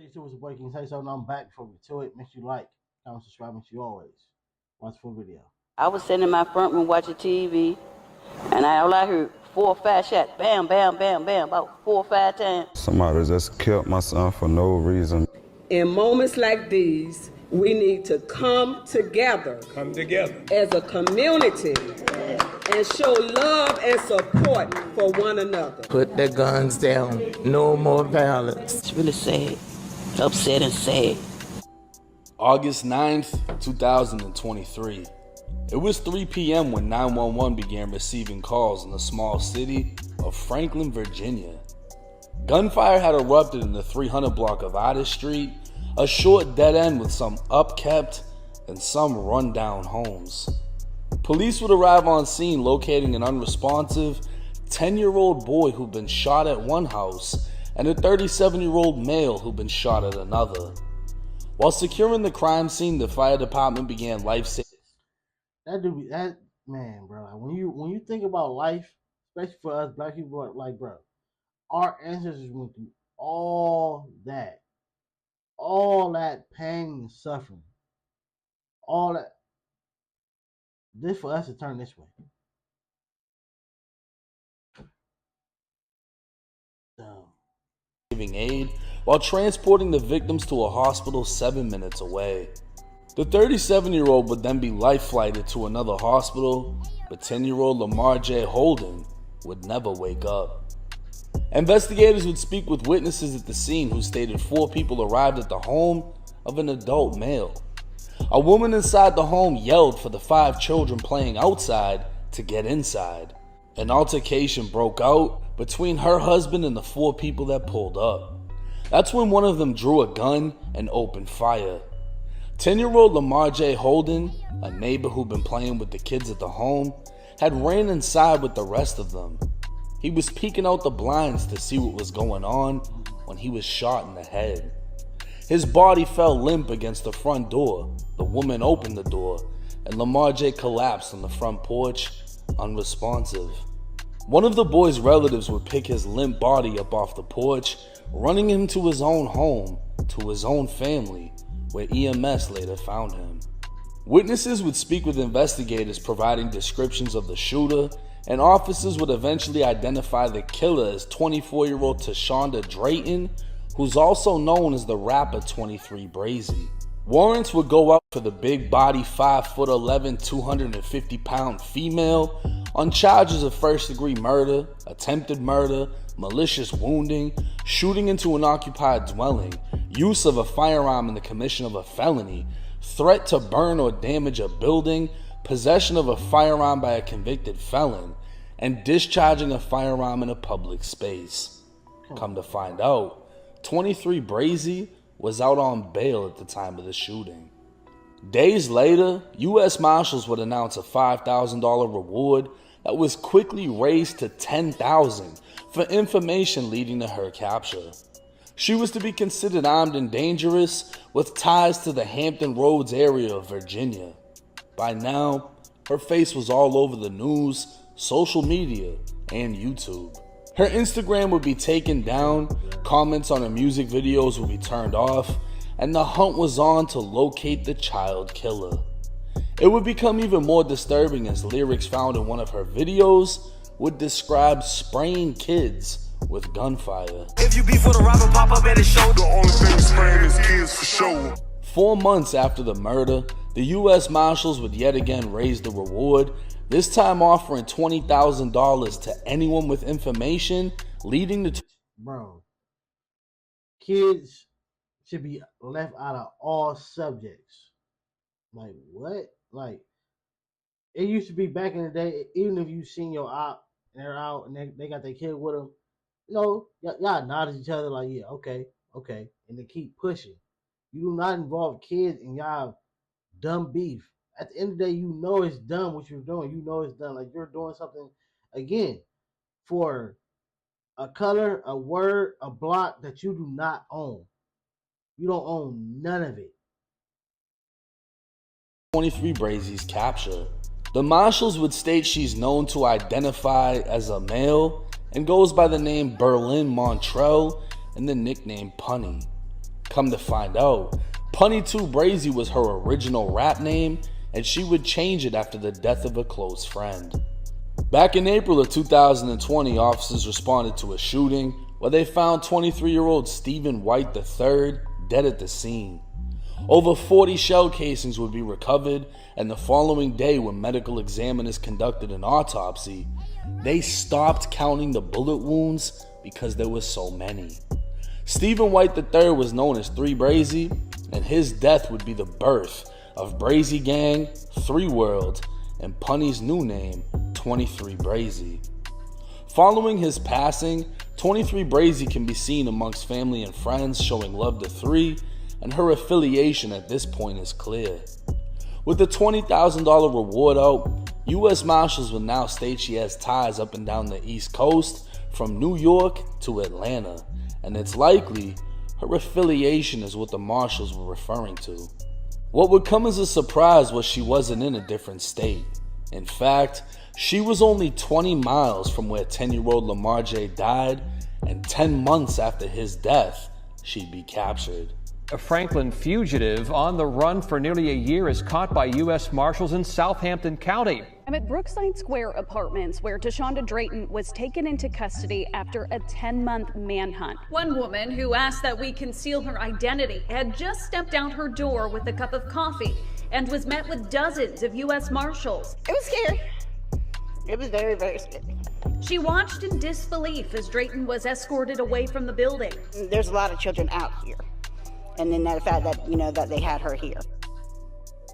YouTube, it's your boy King Say Something. I'm back before we get to it. Make sure you like, comment, subscribe, make sure you always watch the full video. I was sitting in my front room watching TV, and all I heard 4 or 5 shots, bam, bam, bam, bam, about 4 or 5 times. Somebody just killed my son for no reason. In moments like these, we need to come together as a community and show love and support for one another. Put their guns down. No more violence. It's really sad, upset and sad. August 9th, 2023. It was 3 p.m. when 911 began receiving calls in the small city of Franklin, Virginia. Gunfire had erupted in the 300 block of Otis Street, a short dead end with some upkept and some rundown homes. Police would arrive on scene, locating an unresponsive 10-year-old boy who'd been shot at one house and a 37-year-old male who'd been shot at another. While securing the crime scene, the fire department began life-saving. That man, bro. Like when you think about life, especially for us black people, like, bro, our ancestors went through all that pain and suffering, all that. This for us to turn this way. Giving aid while transporting the victims to a hospital 7 minutes away. The 37-year-old would then be life-flighted to another hospital, but 10-year-old Lamar J. Holden would never wake up. Investigators would speak with witnesses at the scene who stated 4 people arrived at the home of an adult male. A woman inside the home yelled for the 5 children playing outside to get inside. An altercation broke out between her husband and the 4 people that pulled up. That's when one of them drew a gun and opened fire. 10-year-old Lamar J. Holden, a neighbor who'd been playing with the kids at the home, had ran inside with the rest of them. He was peeking out the blinds to see what was going on when he was shot in the head. His body fell limp against the front door. The woman opened the door, and Lamar J. collapsed on the front porch, unresponsive. One of the boy's relatives would pick his limp body up off the porch, running him to his own home, to his own family, where EMS later found him. Witnesses would speak with investigators providing descriptions of the shooter, and officers would eventually identify the killer as 24-year-old Tashonda Drayton, who's also known as the rapper 23 Brazy. Warrants would go out for the big body 5'11", 250-pound female on charges of first-degree murder, attempted murder, malicious wounding, shooting into an occupied dwelling, use of a firearm in the commission of a felony, threat to burn or damage a building, possession of a firearm by a convicted felon, and discharging a firearm in a public space. Come to find out, 23 Brazy was out on bail at the time of the shooting. Days later, U.S. Marshals would announce a $5,000 reward that was quickly raised to $10,000 for information leading to her capture. She was to be considered armed and dangerous with ties to the Hampton Roads area of Virginia. By now, her face was all over the news, social media, and YouTube. Her Instagram would be taken down, comments on her music videos would be turned off, and the hunt was on to locate the child killer. It would become even more disturbing as lyrics found in one of her videos would describe spraying kids with gunfire. If you beef with a robber, pop up at his shoulder. The only thing spraying is kids for sure. 4 months after the murder, the U.S. Marshals would yet again raise the reward, this time offering $20,000 to anyone with information leading to... Bro, kids should be left out of all subjects. Like, what? Like, it used to be back in the day, even if you seen your op and they're out and they got their kid with them, you know, y'all nod at each other like, yeah, okay, and they keep pushing. You do not involve kids in y'all dumb beef. At the end of the day, you know it's done what you're doing. You know it's done. Like, you're doing something, again, for a color, a word, a block that you do not own. You don't own none of it. 23 Brazy's capture. The Marshals would state she's known to identify as a male and goes by the name Berlin Montrell and the nickname Punny. Come to find out, Punny 2 Brazy was her original rap name, and she would change it after the death of a close friend. Back in April of 2020, officers responded to a shooting where they found 23-year-old Stephen White III dead at the scene. Over 40 shell casings would be recovered, and the following day, when medical examiners conducted an autopsy, they stopped counting the bullet wounds because there were so many. Stephen White III was known as 3 Brazy, and his death would be the birth of Brazy Gang, 3 World, and Punny's new name, 23 Brazy. Following his passing, 23 Brazy can be seen amongst family and friends showing love to 3, and her affiliation at this point is clear. With the $20,000 reward out, U.S. Marshals will now state she has ties up and down the East Coast from New York to Atlanta, and it's likely her affiliation is what the Marshals were referring to. What would come as a surprise was she wasn't in a different state. In fact, she was only 20 miles from where 10-year-old Lamar J died, and 10 months after his death, she'd be captured. A Franklin fugitive on the run for nearly a year is caught by U.S. Marshals in Southampton County. I'm at Brookside Square Apartments, where Tashonda Drayton was taken into custody after a 10-month manhunt. One woman who asked that we conceal her identity had just stepped out her door with a cup of coffee and was met with dozens of U.S. Marshals. It was scary. It was very, very scary. She watched in disbelief as Drayton was escorted away from the building. There's a lot of children out here. And then the fact that, that they had her here.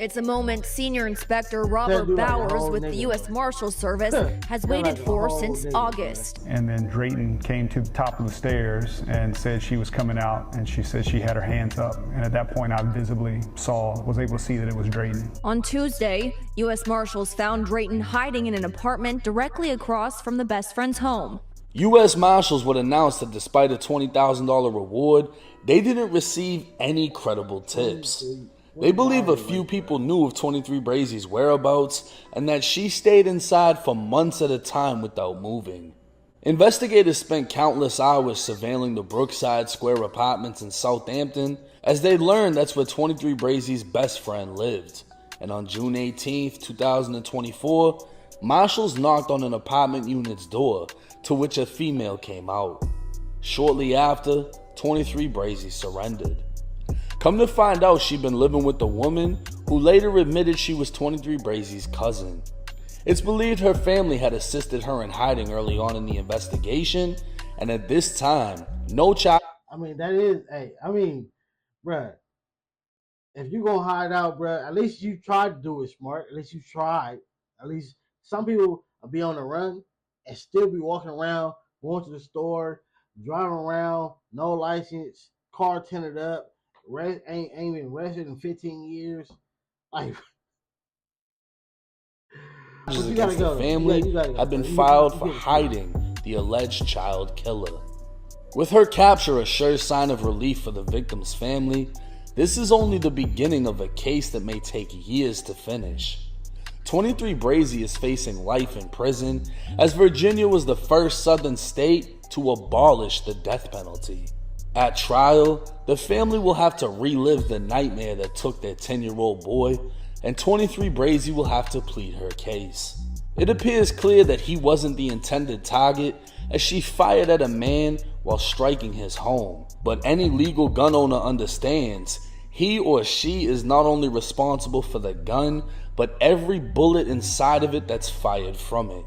It's a moment Senior Inspector Robert Bowers with the U.S. Marshals Service has waited for since August. And then Drayton came to the top of the stairs and said she was coming out, and she said she had her hands up. And at that point, I visibly was able to see that it was Drayton. On Tuesday, U.S. Marshals found Drayton hiding in an apartment directly across from the best friend's home. U.S. Marshals would announce that despite a $20,000 reward, they didn't receive any credible tips. They believe a few people knew of 23 Brazy's whereabouts and that she stayed inside for months at a time without moving. Investigators spent countless hours surveilling the Brookside Square Apartments in Southampton as they learned that's where 23 Brazy's best friend lived. And on June 18, 2024, Marshals knocked on an apartment unit's door, to which a female came out. Shortly after, 23 Brazy surrendered. Come to find out, she'd been living with a woman who later admitted she was 23 Brazy's cousin. It's believed her family had assisted her in hiding early on in the investigation, and at this time, no child. Bruh, if you gonna hide out, bruh, at least you tried to do it smart. At least you tried. At least some people will be on the run and still be walking around, going to the store, driving around, no license, car tinted up, ain't been arrested in 15 years. Like, Charges against the family have been filed for hiding the alleged child killer. With her capture a sure sign of relief for the victim's family, this is only the beginning of a case that may take years to finish. 23 Brazy is facing life in prison, as Virginia was the first southern state to abolish the death penalty. At trial, the family will have to relive the nightmare that took their 10-year-old boy, and 23 Brazy will have to plead her case. It appears clear that he wasn't the intended target, as she fired at a man while striking his home. But any legal gun owner understands he or she is not only responsible for the gun, but every bullet inside of it that's fired from it.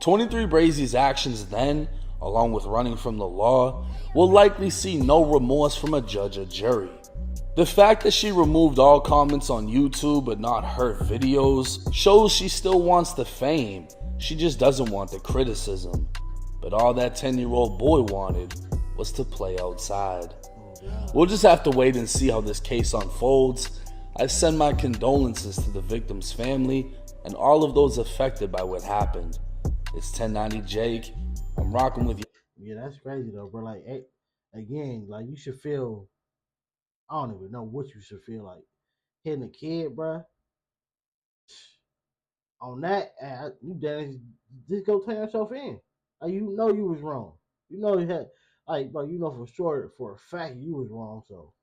23 Brazy's actions then, along with running from the law, will likely see no remorse from a judge or jury. The fact that she removed all comments on YouTube but not her videos shows she still wants the fame, she just doesn't want the criticism. But all that 10-year-old boy wanted was to play outside. We'll just have to wait and see how this case unfolds. I send my condolences to the victim's family and all of those affected by what happened. It's 1090 Jake. I'm rocking with you. Yeah, that's crazy though, bro. Like, again, like you should feel. I don't even know what you should feel like hitting a kid, bro. On that, you just go turn yourself in. Like, you know you was wrong. You know you had, like, bro. You know for sure, for a fact, you was wrong. So